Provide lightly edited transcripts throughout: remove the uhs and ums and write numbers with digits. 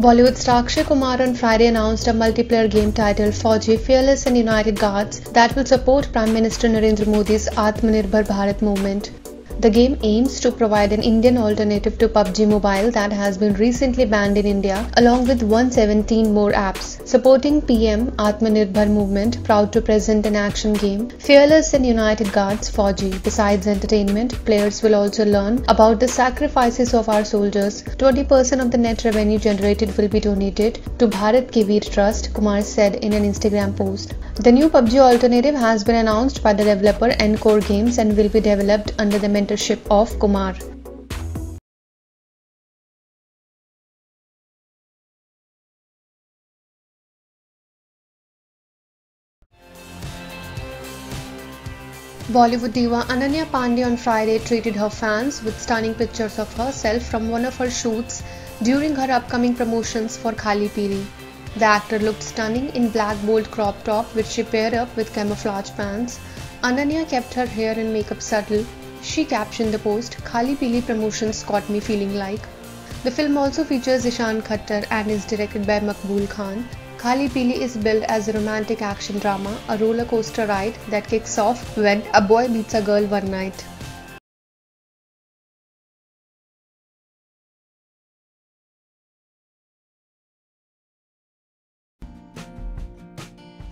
Bollywood star Akshay Kumar on Friday announced a multiplayer game titled Fauji, Fearless and United Guards that will support Prime Minister Narendra Modi's Atmanirbhar Bharat movement. The game aims to provide an Indian alternative to PUBG Mobile that has been recently banned in India, along with 117 more apps. Supporting PM Atmanirbhar movement, proud to present an action game, Fearless and United Guards Fauji. Besides entertainment, players will also learn about the sacrifices of our soldiers. 20% of the net revenue generated will be donated to Bharat Ki Veer Trust, Kumar said in an Instagram post. The new PUBG alternative has been announced by the developer Encore Games and will be developed under the mentorship of Kumar. Bollywood diva Ananya Pandey on Friday treated her fans with stunning pictures of herself from one of her shoots during her upcoming promotions for Khali Pili. The actor looked stunning in black bold crop top which she paired up with camouflage pants. Ananya kept her hair and makeup subtle. She captioned the post, "Khali Pili promotions got me feeling like." The film also features Ishaan Khattar and is directed by Maqbool Khan. Khali Pili is billed as a romantic action drama, a roller coaster ride that kicks off when a boy meets a girl one night.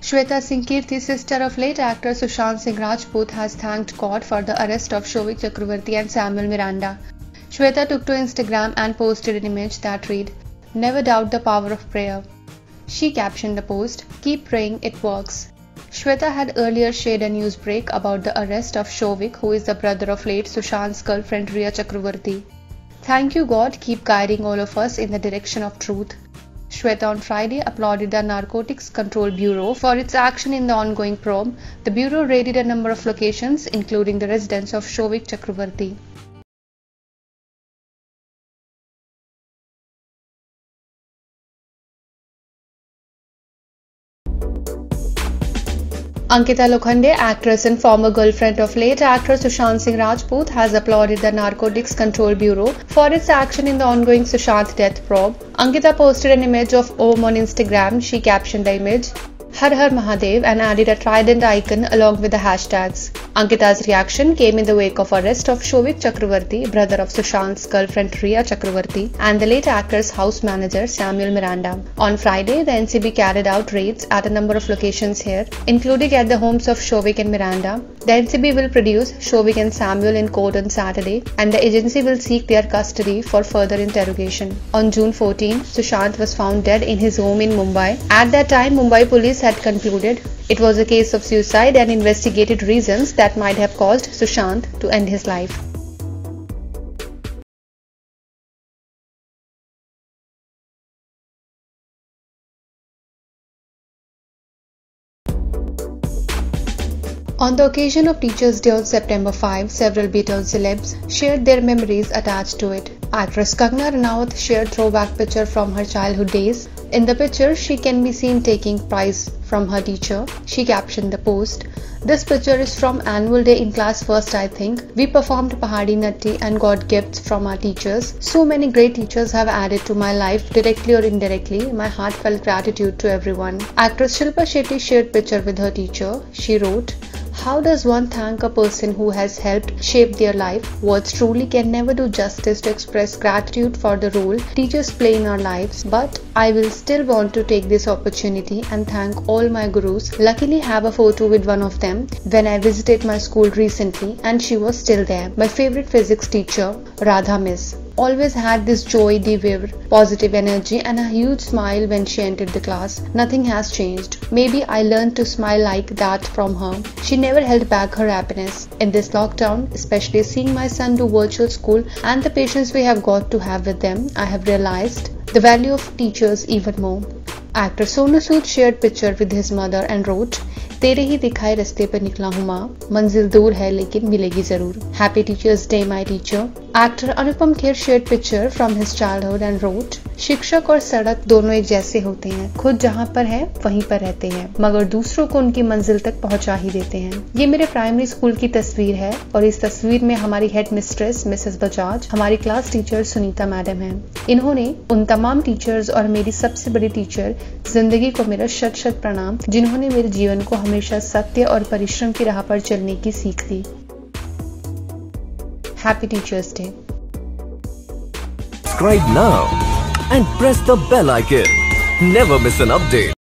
Shweta Singh Kirti, sister of late actor Sushant Singh Rajput, has thanked God for the arrest of Shouvik Chakravarti and Samuel Miranda. Shweta took to Instagram and posted an image that read, "Never doubt the power of prayer." She captioned the post, "Keep praying, it works." Shweta had earlier shared a news break about the arrest of Shouvik, who is the brother of late Sushant's girlfriend Rhea Chakravarti. "Thank you God, keep guiding all of us in the direction of truth." Shweta on Friday applauded the Narcotics Control Bureau for its action in the ongoing probe. The bureau raided a number of locations, including the residence of Shouvik Chakravarti. Ankita Lokhande, actress and former girlfriend of late actor Sushant Singh Rajput, has applauded the Narcotics Control Bureau for its action in the ongoing Sushant death probe. Ankita posted an image of Om on Instagram. She captioned the image, "Har Har Mahadev," and added a trident icon along with the hashtags. Ankita's reaction came in the wake of arrest of Shouvik Chakravarti, brother of Sushant's girlfriend Rhea Chakravarti, and the late actor's house manager Samuel Miranda. On Friday, the NCB carried out raids at a number of locations here, including at the homes of Shouvik and Miranda. The NCB will produce Shouvik and Samuel in court on Saturday, and the agency will seek their custody for further interrogation. On June 14, Sushant was found dead in his home in Mumbai. At that time, Mumbai police had concluded it was a case of suicide and investigated reasons that might have caused Sushant to end his life. On the occasion of Teachers' Day on September 5, several Beaton celebs shared their memories attached to it. Actress Kangana Ranaut shared throwback picture from her childhood days. In the picture, she can be seen taking prize from her teacher. She captioned the post, "This picture is from annual day in class first, I think. We performed Pahadi Natti and got gifts from our teachers. So many great teachers have added to my life directly or indirectly. My heartfelt gratitude to everyone." Actress Shilpa Shetty shared picture with her teacher. She wrote, "How does one thank a person who has helped shape their life? Words truly can never do justice to express gratitude for the role teachers play in our lives, but I will still want to take this opportunity and thank all my gurus. Luckily have a photo with one of them when I visited my school recently and she was still there. My favorite physics teacher, Radha Miss. Always had this joy de vivre, positive energy and a huge smile when she entered the class. Nothing has changed. Maybe I learned to smile like that from her. She never held back her happiness. In this lockdown, especially seeing my son do virtual school and the patience we have got to have with them, I have realized the value of teachers even more." Actor Sonu Sood shared picture with his mother and wrote, "तेरे ही दिखाए रास्ते पर निकला हूँ माँ, मंजिल दूर है लेकिन मिलेगी जरूर. Happy Teachers Day, my teacher." Actor Anupam Kher shared picture from his childhood and wrote, शिक्षक और सड़क दोनों एक जैसे होते हैं, खुद जहाँ पर है वहीं पर रहते हैं, मगर दूसरों को उनकी मंजिल तक पहुँचा ही देते हैं। ये मेरे प्राइमरी स्कूल की तस्वीर है और इस तस्वीर में हमारी हेड मिस्ट्रेस मिसेस बजाज, हमारी क्लास टीचर सुनीता मैडम हैं। इन्होंने उन तमाम टीचर्स और मेरी सबसे बड़ी टीचर जिंदगी को मेरा शत शत प्रणाम, जिन्होंने मेरे जीवन को हमेशा सत्य और परिश्रम की राह पर चलने की सीख दी। Happy Teachers Day. Subscribe now and press the bell icon. Never miss an update.